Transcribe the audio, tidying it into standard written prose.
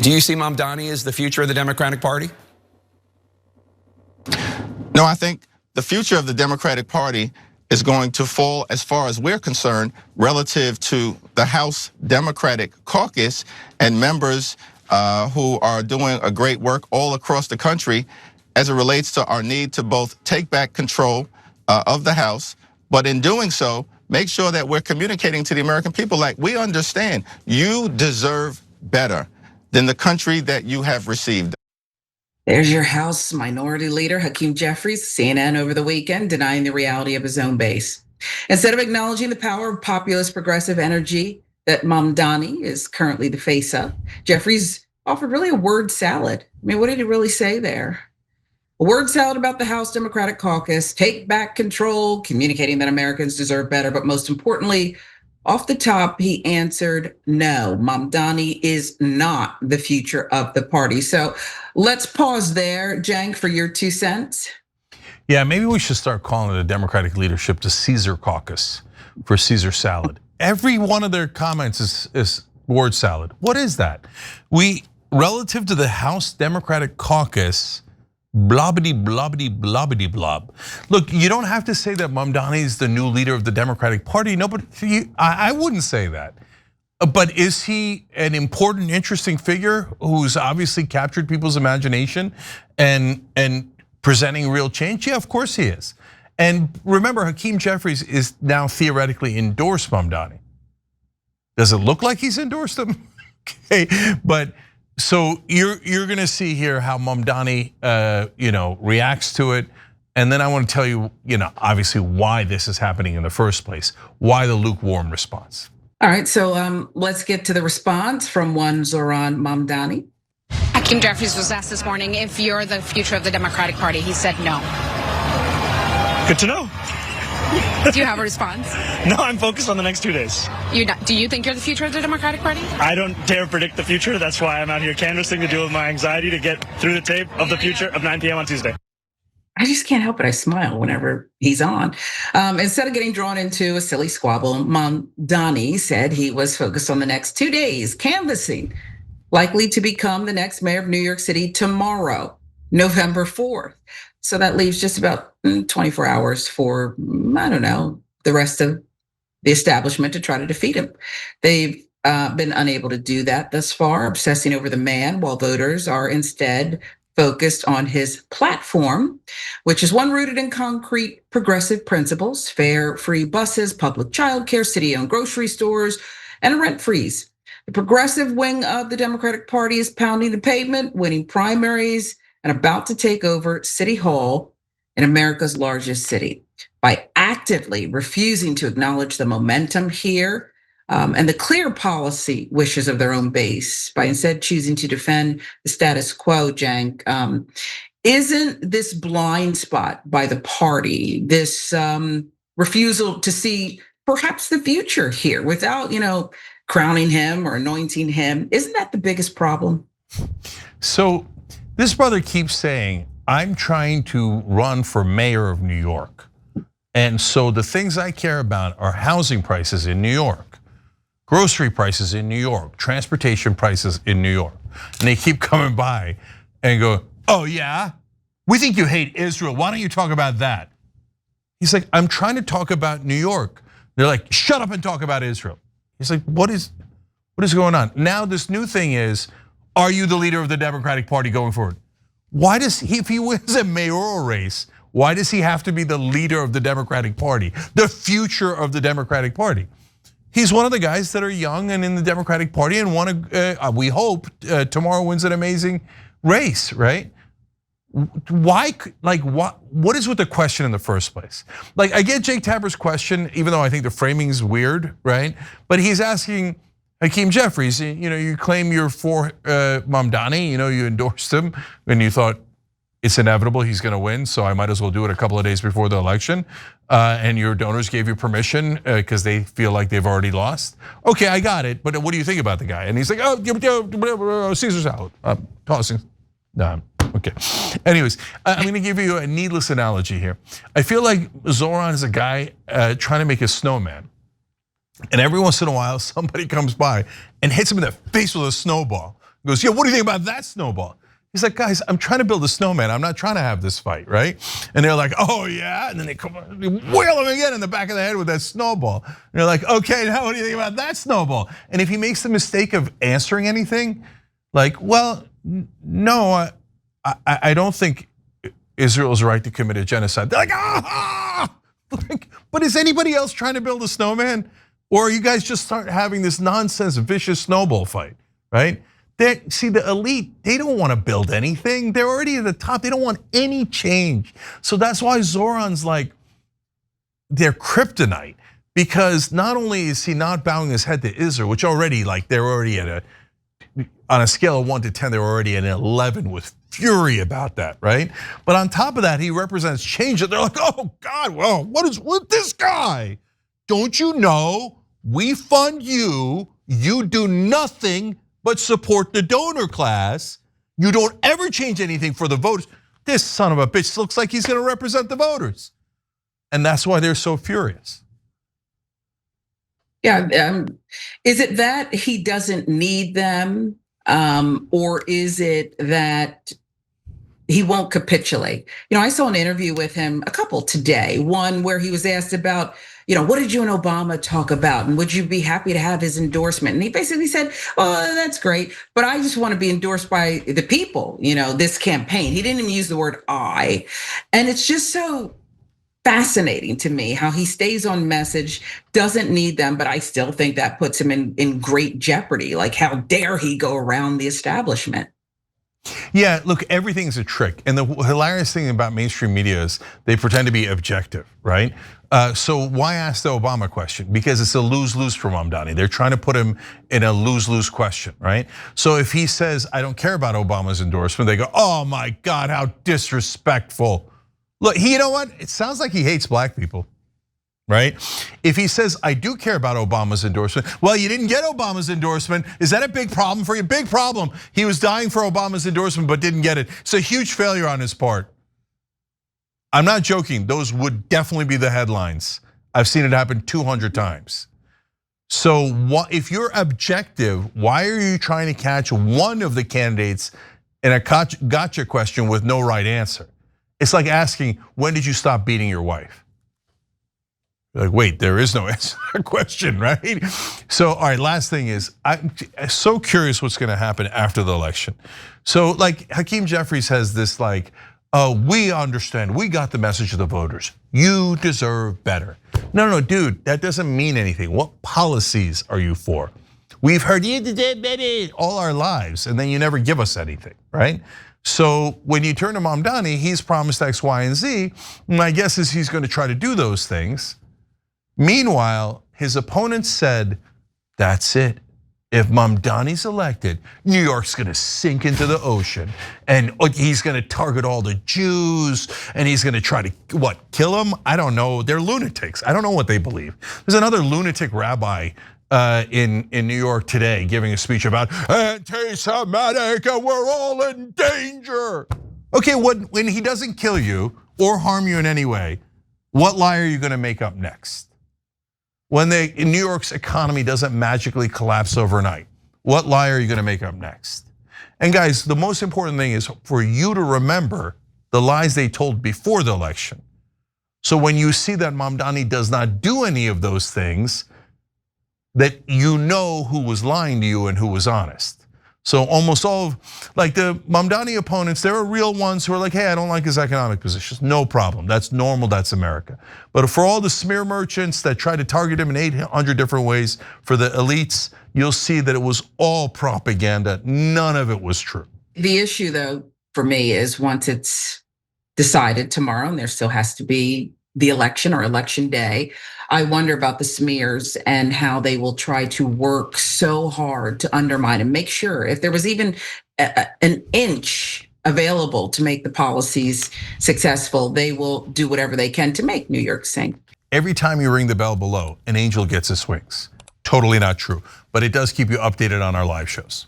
Do you see Mamdani as the future of the Democratic Party? No, I think the future of the Democratic Party is going to fall, as far as we're concerned, relative to the House Democratic Caucus and members who are doing a great work all across the country as it relates to our need to both take back control of the House, but in doing so, make sure that we're communicating to the American people like we understand you deserve better than the country that you have received. There's your House Minority Leader, Hakeem Jeffries, CNN over the weekend, denying the reality of his own base. Instead of acknowledging the power of populist progressive energy that Mamdani is currently the face of, Jeffries offered really a word salad. I mean, what did he really say there? A word salad about the House Democratic Caucus, take back control, communicating that Americans deserve better, but most importantly, off the top, he answered no. Mamdani is not the future of the party. So let's pause there, Cenk, for your 2 cents. Yeah, maybe we should start calling the Democratic leadership the Caesar Caucus for Caesar salad. Every one of their comments is word salad. What is that? Relative to the House Democratic Caucus, blobbity, blobbity, blobbity, blob. Look, you don't have to say that Mamdani is the new leader of the Democratic Party. No, but I wouldn't say that. But is he an important, interesting figure who's obviously captured people's imagination and presenting real change? Yeah, of course he is. And remember, Hakeem Jeffries is now theoretically endorsed Mamdani. Does it look like he's endorsed him? Okay, but so you're gonna see here how Mamdani reacts to it. And then I want to tell you, obviously why this is happening in the first place, why the lukewarm response. All right, so let's get to the response from one ZOHRAN Mamdani. Hakeem Jeffries was asked this morning if you're the future of the Democratic Party. He said no. Good to know. Do you have a response? No, I'm focused on the next 2 days. Do you think you're the future of the Democratic Party? I don't dare predict the future. That's why I'm out here canvassing to deal with my anxiety to get through the tape of the future of 9 p.m. on Tuesday. I just can't help it. I smile whenever he's on. Instead of getting drawn into a silly squabble, Mamdani said he was focused on the next 2 days, canvassing, likely to become the next mayor of New York City tomorrow, November 4th. So that leaves just about 24 hours for, I don't know, the rest of the establishment to try to defeat him. They've been unable to do that thus far, obsessing over the man, while voters are instead focused on his platform, which is one rooted in concrete progressive principles: fare-free buses, public childcare, city-owned grocery stores, and a rent freeze. The progressive wing of the Democratic Party is pounding the pavement, winning primaries, and about to take over City Hall in America's largest city by actively refusing to acknowledge the momentum here and the clear policy wishes of their own base, by instead choosing to defend the status quo. Cenk, isn't this blind spot by the party, this refusal to see perhaps the future here without, crowning him or anointing him, isn't that the biggest problem? So this brother keeps saying, I'm trying to run for mayor of New York. And so the things I care about are housing prices in New York, grocery prices in New York, transportation prices in New York. And they keep coming by and go, oh yeah, we think you hate Israel. Why don't you talk about that? He's like, I'm trying to talk about New York. They're like, shut up and talk about Israel. He's like, what is going on? Now this new thing is, are you the leader of the Democratic Party going forward? Why does he, if he wins a mayoral race, why does he have to be the leader of the Democratic Party, the future of the Democratic Party? He's one of the guys that are young and in the Democratic Party and want to, we hope, tomorrow wins an amazing race, right? Why, what is with the question in the first place? Like, I get Jake Tapper's question, even though I think the framing is weird, right? But he's asking Hakeem Jeffries, you claim you're for Mamdani, you endorsed him and you thought it's inevitable he's gonna win, so I might as well do it a couple of days before the election. And your donors gave you permission because they feel like they've already lost. Okay, I got it, but what do you think about the guy? And he's like, oh, Caesar salad, tossing. No, okay. Anyways, I'm gonna give you a needless analogy here. I feel like ZOHRAN is a guy trying to make a snowman. And every once in a while, somebody comes by and hits him in the face with a snowball. He goes, yeah, what do you think about that snowball? He's like, guys, I'm trying to build a snowman. I'm not trying to have this fight, right? And they're like, oh yeah, and then they come, they whale him again in the back of the head with that snowball. And they're like, okay, now what do you think about that snowball? And if he makes the mistake of answering anything, like, well, no, I don't think Israel's right to commit a genocide. They're like, ah! But is anybody else trying to build a snowman? Or are you guys just start having this nonsense, vicious snowball fight, right? See, the elite, they don't want to build anything. They're already at the top. They don't want any change. So that's why Zohran's like, they're kryptonite. Because not only is he not bowing his head to Israel, which already, like, they're already at on a scale of 1 to 10, they're already at an 11 with fury about that, right? But on top of that, he represents change. They're like, oh God, well, what is with this guy? Don't you know, we fund you, you do nothing but support the donor class. You don't ever change anything for the voters. This son of a bitch looks like he's gonna represent the voters. And that's why they're so furious. Yeah, is it that he doesn't need them? Or is it that he won't capitulate? I saw an interview with him, a couple today, one where he was asked about, what did you and Obama talk about? And would you be happy to have his endorsement? And he basically said, oh, that's great, but I just want to be endorsed by the people, this campaign. He didn't even use the word I. And it's just so fascinating to me how he stays on message, doesn't need them, but I still think that puts him in great jeopardy. Like, how dare he go around the establishment? Yeah, look, everything's a trick. And the hilarious thing about mainstream media is they pretend to be objective, right? So why ask the Obama question? Because it's a lose-lose for Mamdani. They're trying to put him in a lose-lose question, right? So if he says, I don't care about Obama's endorsement, they go, oh my God, how disrespectful. Look, you know what? It sounds like he hates black people. Right? If he says, I do care about Obama's endorsement, well, you didn't get Obama's endorsement. Is that a big problem for you? Big problem. He was dying for Obama's endorsement, but didn't get it. It's a huge failure on his part. I'm not joking. Those would definitely be the headlines. I've seen it happen 200 times. So if you're objective, why are you trying to catch one of the candidates in a gotcha question with no right answer? It's like asking, when did you stop beating your wife? Like, wait, there is no answer to that question, right? So, all right, last thing is, I'm so curious what's gonna happen after the election. So, like, Hakeem Jeffries has this like, we understand, we got the message of the voters. You deserve better. No, dude, that doesn't mean anything. What policies are you for? We've heard you deserve better all our lives, and then you never give us anything, right? So when you turn to Mamdani, he's promised X, Y, and Z. My guess is he's gonna try to do those things. Meanwhile, his opponents said, that's it. If Mamdani's elected, New York's gonna sink into the ocean, and he's gonna target all the Jews, and he's gonna try to, what, kill them? I don't know, they're lunatics. I don't know what they believe. There's another lunatic rabbi in New York today giving a speech about anti-Semitic and we're all in danger. Okay, when he doesn't kill you or harm you in any way, what lie are you gonna make up next? When New York's economy doesn't magically collapse overnight, what lie are you gonna make up next? And guys, the most important thing is for you to remember the lies they told before the election. So when you see that Mamdani does not do any of those things, that you know who was lying to you and who was honest. So almost all of, like the Mamdani opponents, there are real ones who are like, hey, I don't like his economic positions. No problem, that's normal, that's America. But for all the smear merchants that try to target him in 800 different ways, for the elites, you'll see that it was all propaganda. None of it was true. The issue though, for me, is once it's decided tomorrow, and there still has to be the election or election day, I wonder about the smears and how they will try to work so hard to undermine and make sure if there was even an inch available to make the policies successful, they will do whatever they can to make New York sink. Every time you ring the bell below, an angel gets his wings. Totally not true, but it does keep you updated on our live shows.